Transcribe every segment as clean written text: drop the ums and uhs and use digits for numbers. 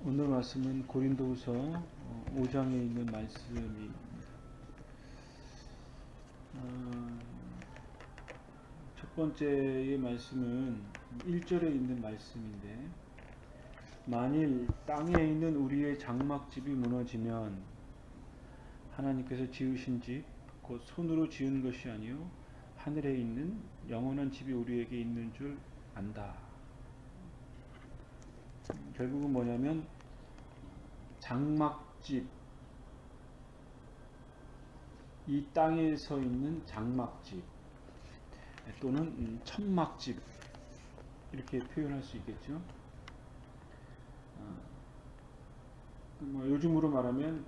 오늘 말씀은 고린도후서 5장에 있는 말씀입니다. 첫 번째의 말씀은 1절에 있는 말씀인데, 만일 땅에 있는 우리의 장막집이 무너지면 하나님께서 지으신 집, 곧 손으로 지은 것이 아니요 하늘에 있는 영원한 집이 우리에게 있는 줄 안다. 결국은 뭐냐면 장막집, 이 땅에 서 있는 장막집 또는 천막집, 이렇게 표현할 수 있겠죠. 요즘으로 말하면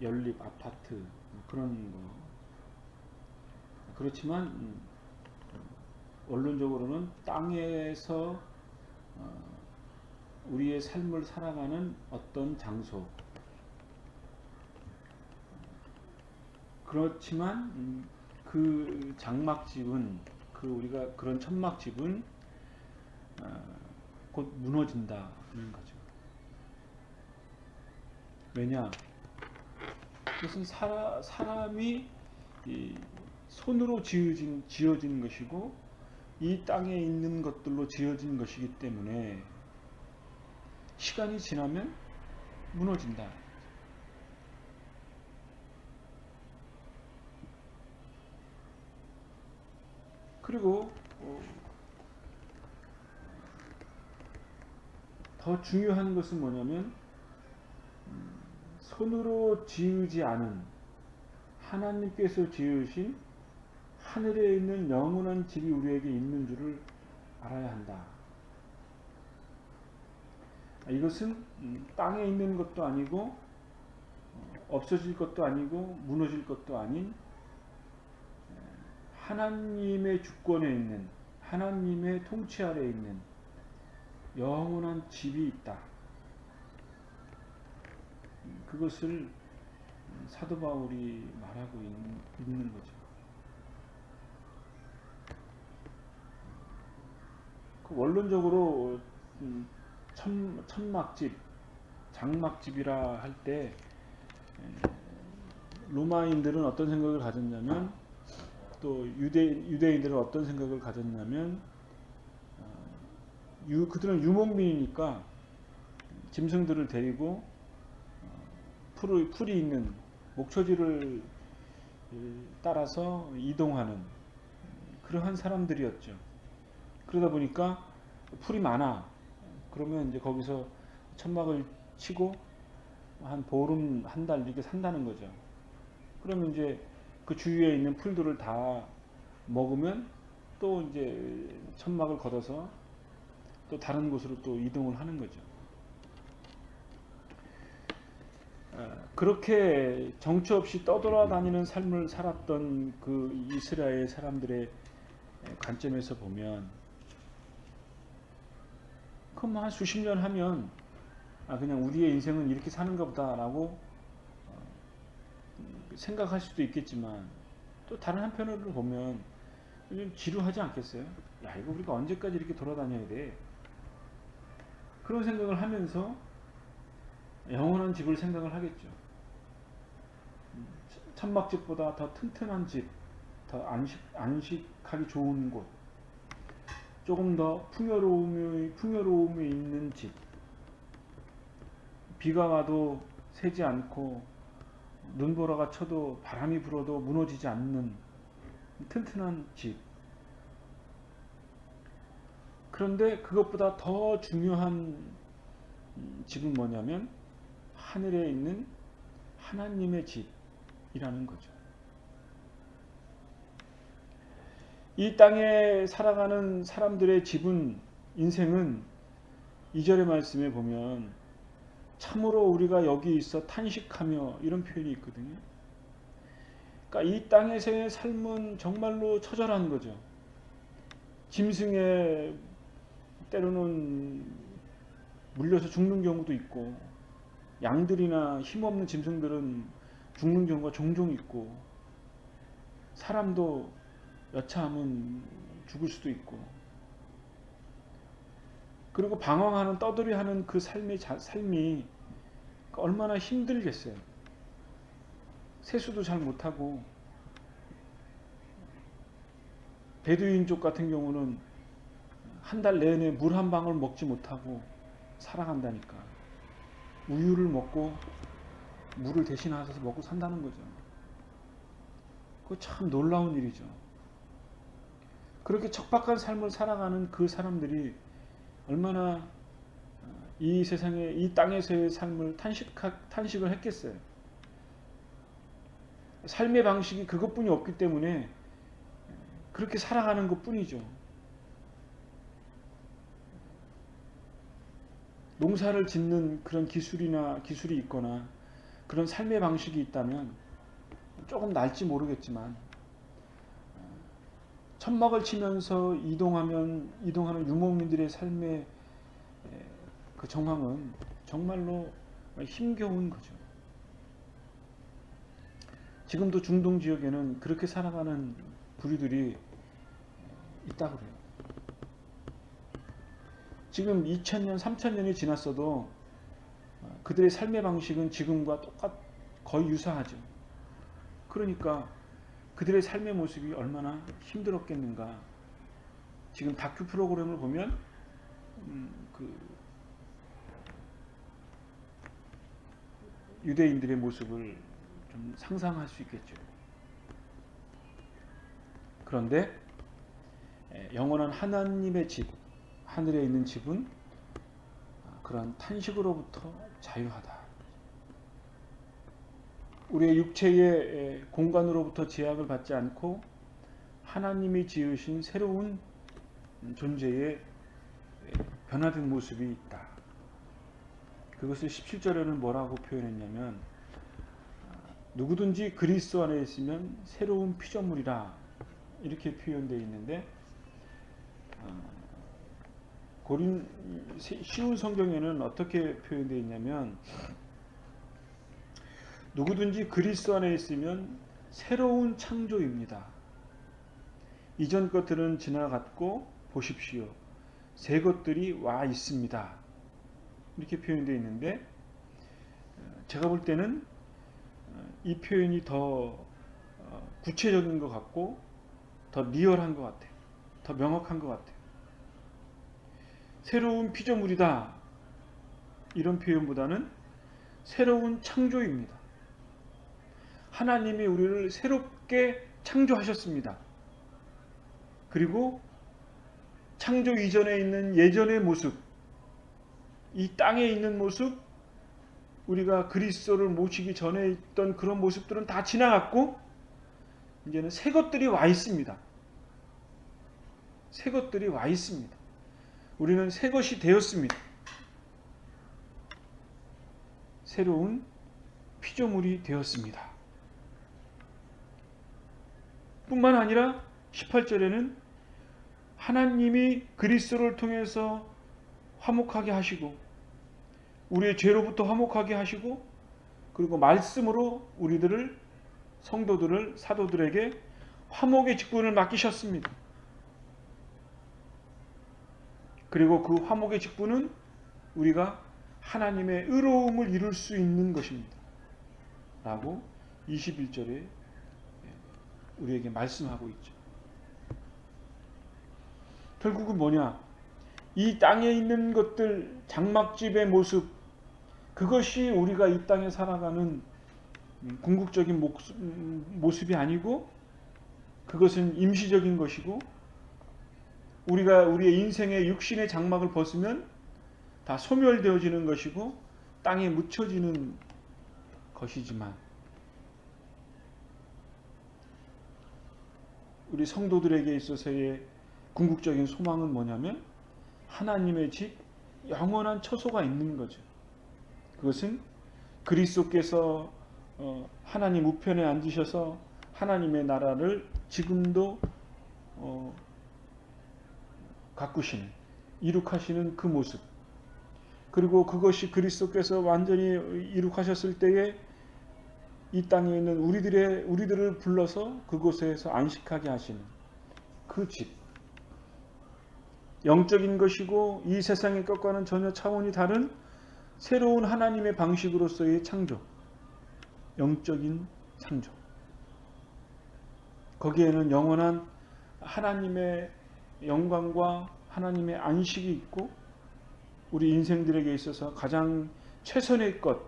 연립 아파트 그런 거. 그렇지만 원론적으로는 땅에서 우리의 삶을 살아가는 어떤 장소. 그렇지만 그 장막집은, 우리가 그런 천막집은 곧 무너진다는 거죠. 왜냐? 그것은 사람이 손으로 지어진 것이고 이 땅에 있는 것들로 지어진 것이기 때문에 시간이 지나면 무너진다. 그리고 더 중요한 것은 뭐냐면 손으로 지으지 않은 하나님께서 지으신 하늘에 있는 영원한 집이 우리에게 있는 줄을 알아야 한다. 이것은 땅에 있는 것도 아니고 없어질 것도 아니고 무너질 것도 아닌 하나님의 주권에 있는, 하나님의 통치 아래에 있는 영원한 집이 있다. 그것을 사도 바울이 말하고 있는 거죠. 원론적으로 천막집, 장막집이라 할 때 로마인들은 어떤 생각을 가졌냐면, 또 유대인들은 어떤 생각을 가졌냐면, 그들은 유목민이니까 짐승들을 데리고 풀이 있는 목초지를 따라서 이동하는 그러한 사람들이었죠. 그러다 보니까 풀이 많아. 그러면 이제 거기서 천막을 치고 한 보름, 한 달 이렇게 산다는 거죠. 그러면 이제 그 주위에 있는 풀들을 다 먹으면 또 이제 천막을 걷어서 또 다른 곳으로 또 이동을 하는 거죠. 그렇게 정처 없이 떠돌아다니는 삶을 살았던 그 이스라엘 사람들의 관점에서 보면, 그럼 한 수십 년 하면 그냥 우리의 인생은 이렇게 사는가 보다라고 생각할 수도 있겠지만, 또 다른 한편으로 보면 좀 지루하지 않겠어요? 야, 이거 우리가 언제까지 이렇게 돌아다녀야 돼? 그런 생각을 하면서 영원한 집을 생각을 하겠죠. 천막집보다 더 튼튼한 집, 더 안식하기 좋은 곳, 조금 더 풍요로움이 있는 집, 비가 와도 새지 않고 눈보라가 쳐도 바람이 불어도 무너지지 않는 튼튼한 집. 그런데 그것보다 더 중요한 집은 뭐냐면 하늘에 있는 하나님의 집이라는 거죠. 이 땅에 살아가는 사람들의 집은, 인생은 2절의 말씀에 보면 참으로 우리가 여기 있어 탄식하며, 이런 표현이 있거든요. 그러니까 이 땅에서의 삶은 정말로 처절한 거죠. 짐승에 때로는 물려서 죽는 경우도 있고, 양들이나 힘없는 짐승들은 죽는 경우가 종종 있고, 사람도 여차하면 죽을 수도 있고, 그리고 방황하는 떠돌이하는 그 삶이 얼마나 힘들겠어요. 세수도 잘 못하고, 베두인족 같은 경우는 한 달 내내 물 한 방울 먹지 못하고 살아간다니까. 우유를 먹고 물을 대신하셔서 먹고 산다는 거죠. 그거 참 놀라운 일이죠. 그렇게 척박한 삶을 살아가는 그 사람들이 얼마나 이 세상에, 이 땅에서의 삶을 탄식을 했겠어요. 삶의 방식이 그것뿐이 없기 때문에 그렇게 살아가는 것 뿐이죠. 농사를 짓는 그런 기술이 있거나 그런 삶의 방식이 있다면 조금 날지 모르겠지만, 천막을 치면서 이동하는 유목민들의 삶의 그 정황은 정말로 힘겨운 거죠. 지금도 중동 지역에는 그렇게 살아가는 부류들이 있다고 그래요. 지금 2000년, 3000년이 지났어도 그들의 삶의 방식은 지금과 거의 유사하죠. 그러니까 그들의 삶의 모습이 얼마나 힘들었겠는가. 지금 다큐 프로그램을 보면 그 유대인들의 모습을 좀 상상할 수 있겠죠. 그런데 영원한 하나님의 집, 하늘에 있는 집은 그런 탄식으로부터 자유하다. 우리의 육체의 공간으로부터 제약을 받지 않고 하나님이 지으신 새로운 존재의 변화된 모습이 있다. 그것을 17절에는 뭐라고 표현했냐면, 누구든지 그리스도 안에 있으면 새로운 피조물이라, 이렇게 표현되어 있는데, 쉬운 성경에는 어떻게 표현되어 있냐면, 누구든지 그리스도 안에 있으면 새로운 창조입니다. 이전 것들은 지나갔고 보십시오, 새 것들이 와 있습니다. 이렇게 표현되어 있는데, 제가 볼 때는 이 표현이 더 구체적인 것 같고 더 리얼한 것 같아요. 더 명확한 것 같아요. 새로운 피조물이다, 이런 표현보다는 새로운 창조입니다. 하나님이 우리를 새롭게 창조하셨습니다. 그리고 창조 이전에 있는 예전의 모습, 이 땅에 있는 모습, 우리가 그리스도를 모시기 전에 있던 그런 모습들은 다 지나갔고 이제는 새 것들이 와 있습니다. 새 것들이 와 있습니다. 우리는 새 것이 되었습니다. 새로운 피조물이 되었습니다. 뿐만 아니라 18절에는 하나님이 그리스도를 통해서 화목하게 하시고, 우리의 죄로부터 화목하게 하시고, 그리고 말씀으로 우리들을, 성도들을, 사도들에게 화목의 직분을 맡기셨습니다. 그리고 그 화목의 직분은 우리가 하나님의 의로움을 이룰 수 있는 것입니다. 라고 21절에 우리에게 말씀하고 있죠. 결국은 뭐냐? 이 땅에 있는 것들, 장막집의 모습, 그것이 우리가 이 땅에 살아가는 궁극적인 모습이 아니고, 그것은 임시적인 것이고, 우리가 우리의 인생의 육신의 장막을 벗으면 다 소멸되어지는 것이고 땅에 묻혀지는 것이지만, 우리 성도들에게 있어서의 궁극적인 소망은 뭐냐면 하나님의 집, 영원한 처소가 있는 거죠. 그것은 그리스도께서 하나님 우편에 앉으셔서 하나님의 나라를 지금도 가꾸시는, 이룩하시는 그 모습, 그리고 그것이 그리스도께서 완전히 이룩하셨을 때에 이 땅에 있는 우리들을 불러서 그곳에서 안식하게 하시는 그 집, 영적인 것이고 이 세상의 것과는 전혀 차원이 다른 새로운 하나님의 방식으로서의 창조, 영적인 창조. 거기에는 영원한 하나님의 영광과 하나님의 안식이 있고 우리 인생들에게 있어서 가장 최선의 것,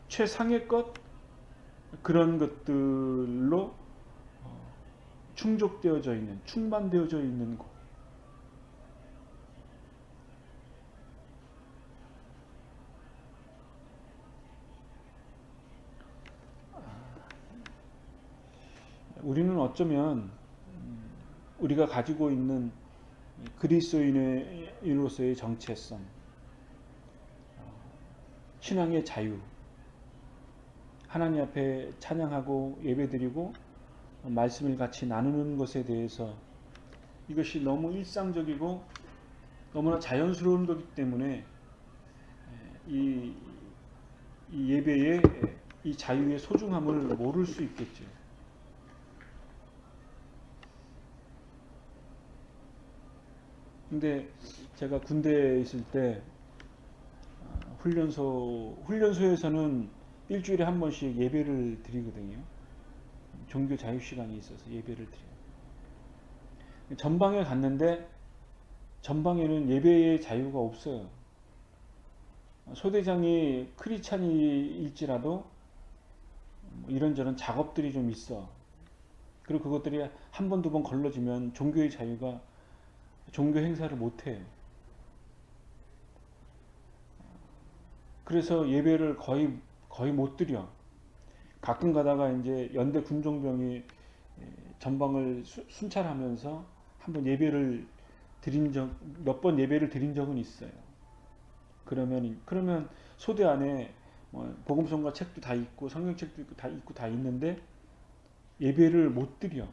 최상의 것, 그런 것들로 충족되어져 있는, 충만되어져 있는 곳. 우리는 어쩌면 우리가 가지고 있는 그리스도인으로서의 정체성, 신앙의 자유, 하나님 앞에 찬양하고 예배드리고 말씀을 같이 나누는 것에 대해서 이것이 너무 일상적이고 너무나 자연스러운 것이기 때문에 이 예배의 이 자유의 소중함을 모를 수 있겠죠. 근데 제가 군대에 있을 때 훈련소에서는 일주일에 한 번씩 예배를 드리거든요. 종교 자유 시간이 있어서 예배를 드려요. 전방에 갔는데 전방에는 예배의 자유가 없어요. 소대장이 크리스찬일지라도 이런저런 작업들이 좀 있어. 그리고 그것들이 한 번, 두 번 걸러지면 종교의 자유가 종교 행사를 못해요. 그래서 예배를 거의 못 드려. 가끔 가다가 이제 연대 군종병이 전방을 순찰하면서 한번 예배를 몇 번 예배를 드린 적은 있어요. 그러면 소대 안에 복음성가 책도 다 있고 성경책도 있고 다 있는데 예배를 못 드려.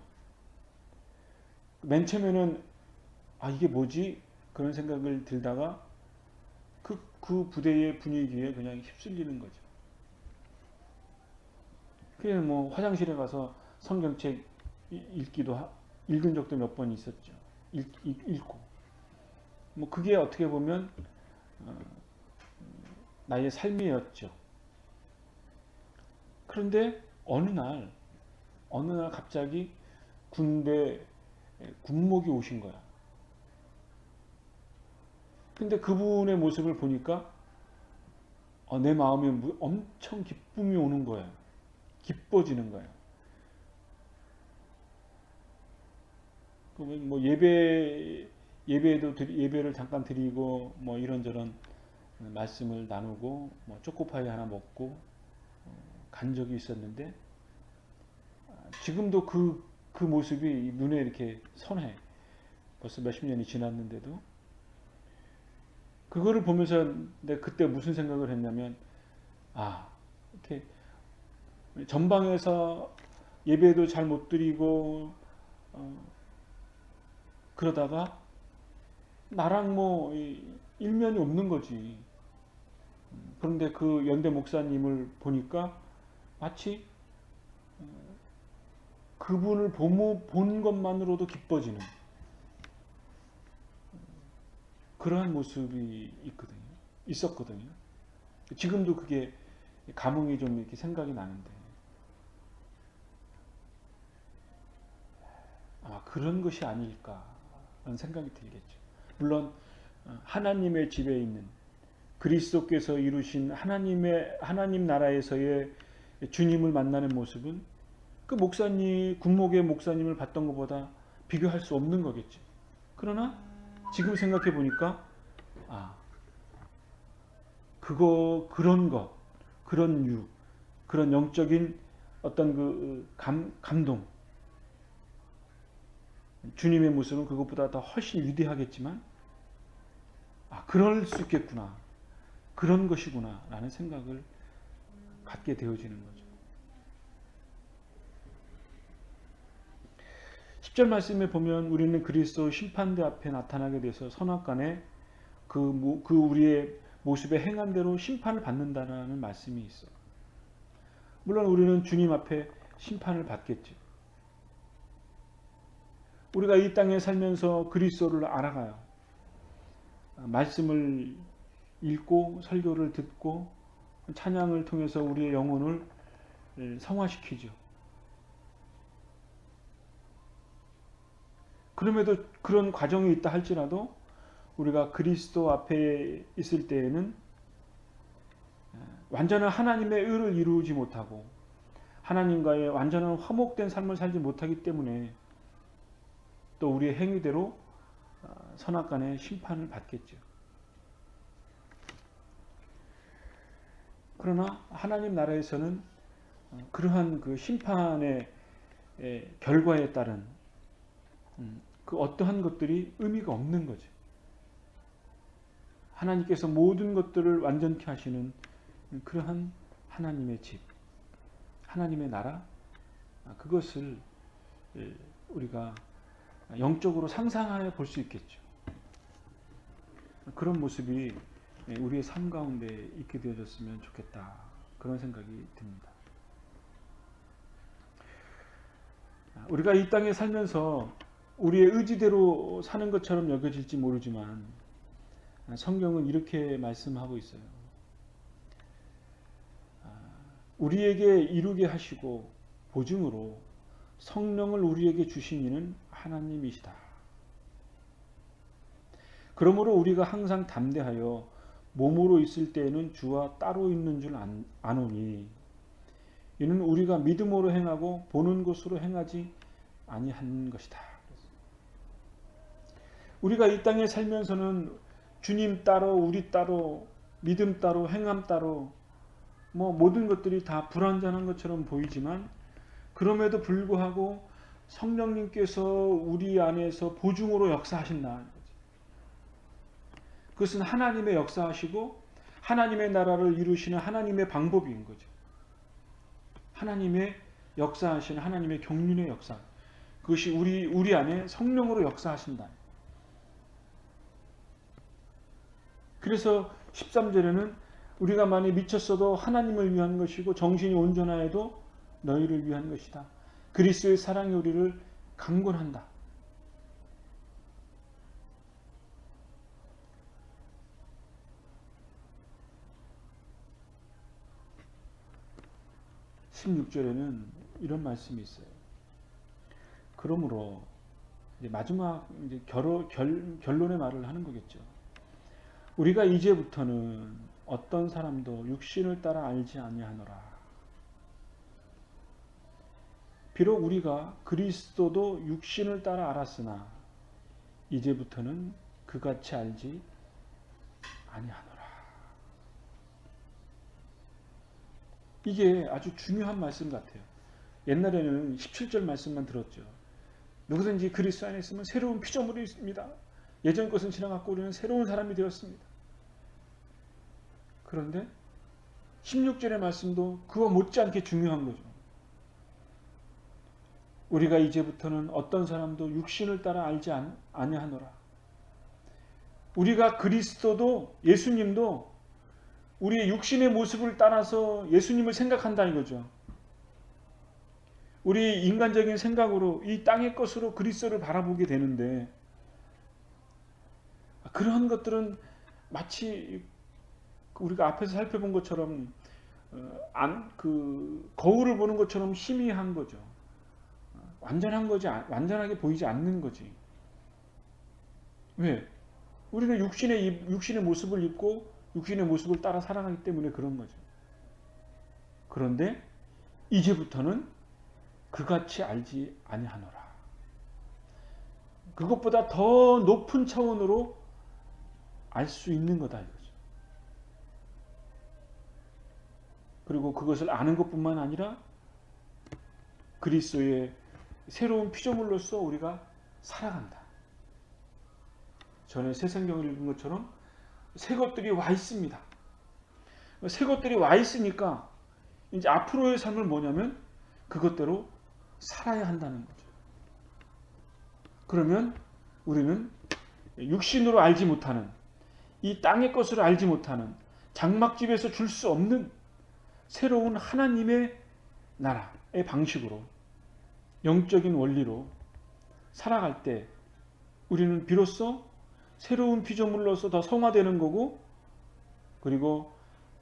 맨 처음에는 이게 뭐지? 그런 생각을 들다가 그 부대의 분위기에 그냥 휩쓸리는 거죠. 그냥 화장실에 가서 성경책 읽은 적도 몇 번 있었죠. 읽고. 그게 어떻게 보면 나의 삶이었죠. 그런데 어느 날 갑자기 군대 군목이 오신 거야. 근데 그분의 모습을 보니까 내 마음에 엄청 기쁨이 오는 거예요. 기뻐지는 거예요. 그러면 예배를 잠깐 드리고 이런저런 말씀을 나누고 초코파이 하나 먹고 간 적이 있었는데 지금도 그 모습이 눈에 이렇게 선해. 벌써 몇십 년이 지났는데도 그거를 보면서 내가 그때 무슨 생각을 했냐면 이렇게 전방에서 예배도 잘 못 드리고 그러다가 나랑 일면이 없는 거지. 그런데 그 연대 목사님을 보니까 마치 그분을 본 것만으로도 기뻐지는 그러한 모습이 있었거든요. 지금도 그게 감흥이 좀 이렇게 생각이 나는데 그런 것이 아닐까라는 생각이 들겠죠. 물론 하나님의 집에 있는 그리스도께서 이루신 하나님 나라에서의 주님을 만나는 모습은 그 군목의 목사님을 봤던 것보다 비교할 수 없는 거겠죠. 그러나 지금 생각해 보니까 그런 영적인 어떤 감동, 주님의 모습은 그것보다 더 훨씬 위대하겠지만 그럴 수 있겠구나, 그런 것이구나 라는 생각을 갖게 되어지는 거죠. 10절 말씀에 보면 우리는 그리스도 심판대 앞에 나타나게 돼서 선악간에 우리의 모습에 행한 대로 심판을 받는다라는 말씀이 있어요. 물론 우리는 주님 앞에 심판을 받겠죠. 우리가 이 땅에 살면서 그리스도를 알아가요. 말씀을 읽고 설교를 듣고 찬양을 통해서 우리의 영혼을 성화시키죠. 그럼에도 그런 과정이 있다 할지라도 우리가 그리스도 앞에 있을 때에는 완전한 하나님의 의를 이루지 못하고 하나님과의 완전한 화목된 삶을 살지 못하기 때문에 또 우리의 행위대로 선악간의 심판을 받겠죠. 그러나 하나님 나라에서는 그러한 그 심판의 결과에 따른 그 어떠한 것들이 의미가 없는 거죠. 하나님께서 모든 것들을 완전케 하시는 그러한 하나님의 집, 하나님의 나라, 그것을 우리가 영적으로 상상하여 볼 수 있겠죠. 그런 모습이 우리의 삶 가운데 있게 되어졌으면 좋겠다. 그런 생각이 듭니다. 우리가 이 땅에 살면서 우리의 의지대로 사는 것처럼 여겨질지 모르지만 성경은 이렇게 말씀하고 있어요. 우리에게 이루게 하시고 보증으로 성령을 우리에게 주신 이는 하나님이시다. 그러므로 우리가 항상 담대하여 몸으로 있을 때에는 주와 따로 있는 줄 아노니 이는 우리가 믿음으로 행하고 보는 것으로 행하지 아니한 것이다. 우리가 이 땅에 살면서는 주님 따로 우리 따로 믿음 따로 행함 따로 모든 것들이 다 불완전한 것처럼 보이지만 그럼에도 불구하고 성령님께서 우리 안에서 보증으로 역사하신다는 거죠. 그것은 하나님의 역사하시고 하나님의 나라를 이루시는 하나님의 방법인 거죠. 하나님의 역사하시는 하나님의 경륜의 역사. 그것이 우리 안에 성령으로 역사하신다. 그래서 13절에는 우리가 많이 미쳤어도 하나님을 위한 것이고 정신이 온전하여도 너희를 위한 것이다. 그리스도의 사랑이 우리를 강권한다. (16절에는) 이런 말씀이 있어요. 그러므로 이제 마지막 이제 결론의 말을 하는 거겠죠. 우리가 이제부터는 어떤 사람도 육신을 따라 알지 아니하노라. 비록 우리가 그리스도도 육신을 따라 알았으나 이제부터는 그같이 알지 아니하노라. 이게 아주 중요한 말씀 같아요. 옛날에는 17절 말씀만 들었죠. 누구든지 그리스도 안에 있으면 새로운 피조물입니다. 예전 것은 지나갔고 우리는 새로운 사람이 되었습니다. 그런데 16절의 말씀도 그와 못지않게 중요한 거죠. 우리가 이제부터는 어떤 사람도 육신을 따라 알지 아니하노라. 우리가 그리스도도 예수님도 우리의 육신의 모습을 따라서 예수님을 생각한다 이거죠. 우리 인간적인 생각으로 이 땅의 것으로 그리스도를 바라보게 되는데 그러한 것들은 마치 우리가 앞에서 살펴본 것처럼 거울을 보는 것처럼 희미한 거죠. 완전하게 보이지 않는 거지. 왜? 우리는 육신의 모습을 입고 육신의 모습을 따라 살아가기 때문에 그런 거죠. 그런데 이제부터는 그같이 알지 아니하노라. 그것보다 더 높은 차원으로 알 수 있는 거다 이거죠. 그리고 그것을 아는 것뿐만 아니라 그리스도의 새로운 피조물로서 우리가 살아간다. 전에 새성경을 읽은 것처럼 새 것들이 와 있습니다. 새 것들이 와 있으니까 이제 앞으로의 삶을 뭐냐면 그것대로 살아야 한다는 거죠. 그러면 우리는 육신으로 알지 못하는 이 땅의 것으로 알지 못하는 장막집에서 줄 수 없는 새로운 하나님의 나라의 방식으로 영적인 원리로 살아갈 때 우리는 비로소 새로운 피조물로서 더 성화되는 거고, 그리고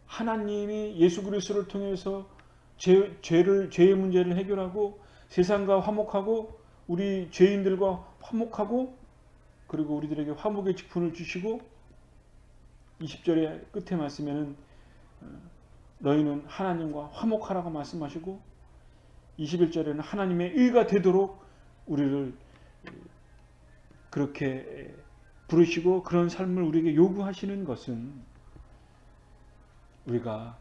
하나님이 예수 그리스도를 통해서 죄의 문제를 해결하고 세상과 화목하고 우리 죄인들과 화목하고, 그리고 우리들에게 화목의 직분을 주시고, 20절의 끝에 말씀에는 너희는 하나님과 화목하라고 말씀하시고, 21절에는 하나님의 의가 되도록 우리를 그렇게 부르시고 그런 삶을 우리에게 요구하시는 것은, 우리가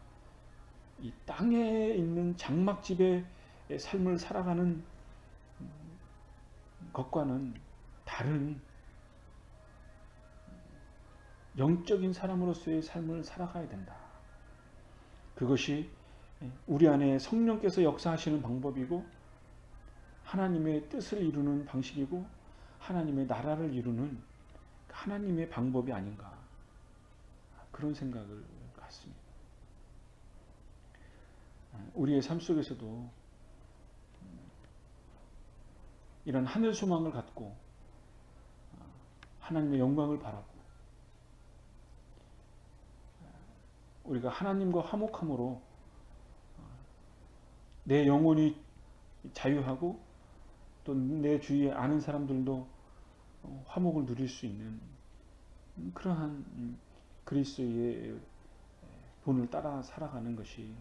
이 땅에 있는 장막집의 삶을 살아가는 것과는 다른 영적인 사람으로서의 삶을 살아가야 된다. 그것이 우리 안에 성령께서 역사하시는 방법이고, 하나님의 뜻을 이루는 방식이고, 하나님의 나라를 이루는 하나님의 방법이 아닌가, 그런 생각을 갖습니다. 우리의 삶 속에서도 이런 하늘 소망을 갖고 하나님의 영광을 바라고, 우리가 하나님과 화목함으로 내 영혼이 자유하고 또 내 주위에 아는 사람들도 화목을 누릴 수 있는 그러한 그리스도의 본을 따라 살아가는 것이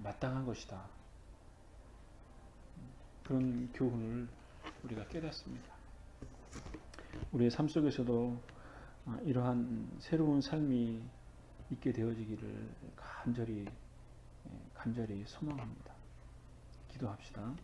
마땅한 것이다. 그런 교훈을 우리가 깨닫습니다. 우리의 삶 속에서도 이러한 새로운 삶이 있게 되어지기를 간절히 소망합니다. 기도합시다.